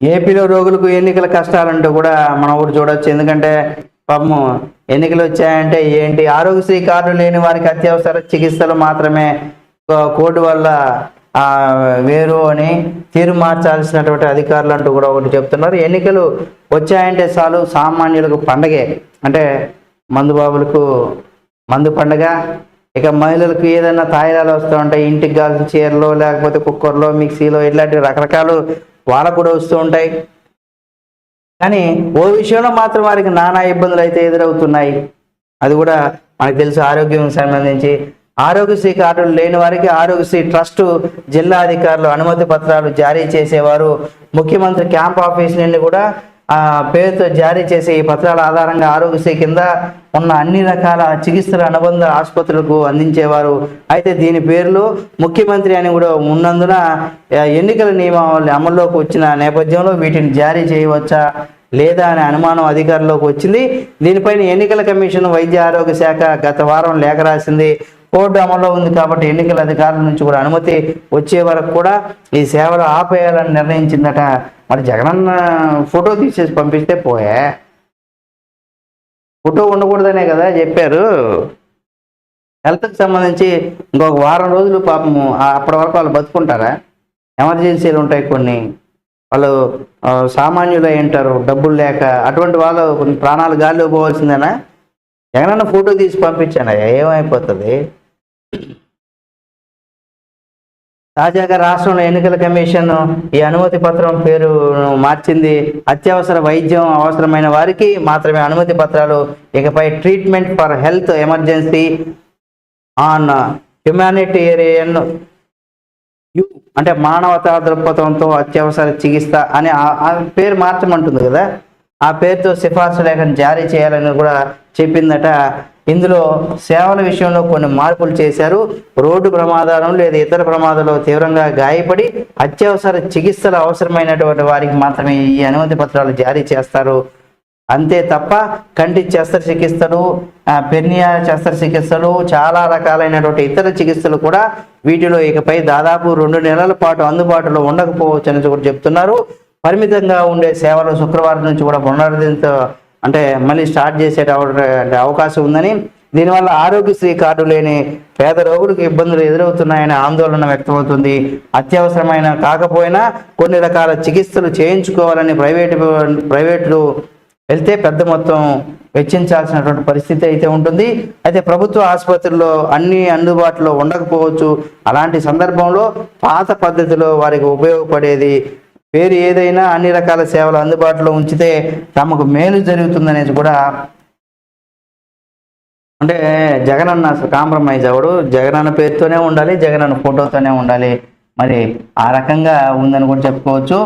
ఏపీలో రోగులకు ఎన్నికల కష్టాలంటూ కూడా మనం ఒకటి చూడొచ్చు. ఎందుకంటే పాపము ఎన్నికలు వచ్చాయంటే ఏంటి, ఆరోగ్యశ్రీ కార్డు లేని వారికి అత్యవసర చికిత్సలు మాత్రమే కోడ్ వల్ల వేరు అని తీరు మార్చాల్సినటువంటి అధికారులు అంటూ కూడా ఒకటి చెప్తున్నారు. ఎన్నికలు వచ్చాయంటే చాలు సామాన్యులకు పండగే, అంటే మందుబాబులకు మందు పండగ. ఇక మహిళలకు ఏదైనా తాయిలాలు వస్తూ ఉంటాయి, ఇంటికి కావాల్సిన చీరలో లేకపోతే కుక్కర్లో మిక్సీలో ఇట్లాంటి రకరకాలు వాళ్ళకు కూడా వస్తూ ఉంటాయి. కానీ ఓ విషయంలో మాత్రం వారికి నానా ఇబ్బందులు అయితే ఎదురవుతున్నాయి. అది కూడా మనకు తెలుసు. ఆరోగ్యం సంబంధించి ఆరోగ్యశ్రీ కార్డులు లేని వారికి ఆరోగ్యశ్రీ ట్రస్ట్ జిల్లా అధికారులు అనుమతి పత్రాలు జారీ చేసేవారు. ముఖ్యమంత్రి క్యాంప్ ఆఫీస్ నుండి కూడా పేరుతో జారీ చేసే ఈ పత్రాల ఆధారంగా ఆరోగ్యశ్రీ కింద ఉన్న అన్ని రకాల చికిత్సల అనుబంధ ఆసుపత్రులకు అందించేవారు. అయితే దీని పేర్లు ముఖ్యమంత్రి అని కూడా ఉన్నందున ఎన్నికల నియమావళి అమల్లోకి వచ్చిన నేపథ్యంలో వీటిని జారీ చేయవచ్చా లేదా అనే అనుమానం అధికారుల్లోకి వచ్చింది. దీనిపైన ఎన్నికల కమిషన్ వైద్య ఆరోగ్య శాఖ గత వారం లేఖ రాసింది. కోర్టు అమల్లో ఉంది కాబట్టి ఎన్నికల అధికారుల నుంచి కూడా అనుమతి వచ్చే వరకు కూడా ఈ సేవలు ఆపేయాలని నిర్ణయించిందట. మరి జగనన్న ఫోటో తీసేసి పంపిస్తే పోయే, ఫోటో ఉండకూడదనే కదా చెప్పారు. హెల్త్కి సంబంధించి ఇంకొక వారం రోజులు పాపము అప్పటి వరకు వాళ్ళు బతుకుంటారా? ఎమర్జెన్సీలు ఉంటాయి కొన్ని, వాళ్ళు సామాన్యులు అయి ఉంటారు డబ్బులు లేక, అటువంటి వాళ్ళు కొన్ని ప్రాణాలు గాల్లో పోవాల్సిందేనా? జగనన్న ఫోటో తీసి పంపించాను, ఏమైపోతుంది? తాజాగా రాష్ట్రంలో ఎన్నికల కమిషన్ ఈ అనుమతి పత్రం పేరు మార్చింది. అత్యవసర వైద్యం అవసరమైన వారికి మాత్రమే అనుమతి పత్రాలు. ఇకపై treatment for health emergency on humanitarian అంటే మానవతా దృక్పథంతో అత్యవసర చికిత్స అని ఆ పేరు మార్చమంటుంది కదా, ఆ పేరుతో సిఫార్సు లేఖను జారీ చేయాలని కూడా చెప్పిందట. ఇందులో సేవల విషయంలో కొన్ని మార్పులు చేశారు. రోడ్డు ప్రమాదాలను లేదా ఇతర ప్రమాదాల్లో తీవ్రంగా గాయపడి అత్యవసర చికిత్సలు అవసరమైనటువంటి వారికి మాత్రమే ఈ అనుమతి పత్రాలు జారీ చేస్తారు. అంతే తప్ప కంటి శస్త్రచికిత్సలు, పెర్నియా శస్త్రచికిత్సలు, చాలా రకాలైనటువంటి ఇతర చికిత్సలు కూడా వీటిలో ఇకపై దాదాపు 2 నెలల పాటు అందుబాటులో ఉండకపోవచ్చు అని కూడా చెప్తున్నారు. పరిమితంగా ఉండే సేవలు శుక్రవారం నుంచి కూడా అంటే మళ్ళీ స్టార్ట్ చేసే అవకాశం ఉందని, దీనివల్ల ఆరోగ్యశ్రీ కార్డు లేని పేద రోగులకు ఇబ్బందులు ఎదురవుతున్నాయని ఆందోళన వ్యక్తమవుతుంది. అత్యవసరమైన కాకపోయినా కొన్ని రకాల చికిత్సలు చేయించుకోవాలని ప్రైవేటులు వెళ్తే పెద్ద మొత్తం వెచ్చించాల్సినటువంటి పరిస్థితి అయితే ఉంటుంది. అయితే ప్రభుత్వ ఆసుపత్రుల్లో అన్ని అందుబాటులో ఉండకపోవచ్చు. అలాంటి సందర్భంలో పాత పద్ధతిలో వారికి ఉపయోగపడేది పేరు ఏదైనా అన్ని రకాల సేవలు అందుబాటులో ఉంచితే తమకు మేలు జరుగుతుందనేది కూడా, అంటే జగనన్న అసలు కాంప్రమైజ్ అవ్వడు, జగనన్న పేరుతోనే ఉండాలి, జగనన్న ఫోటోతోనే ఉండాలి. మరి ఆ రకంగా ఉందని కూడా చెప్పుకోవచ్చు.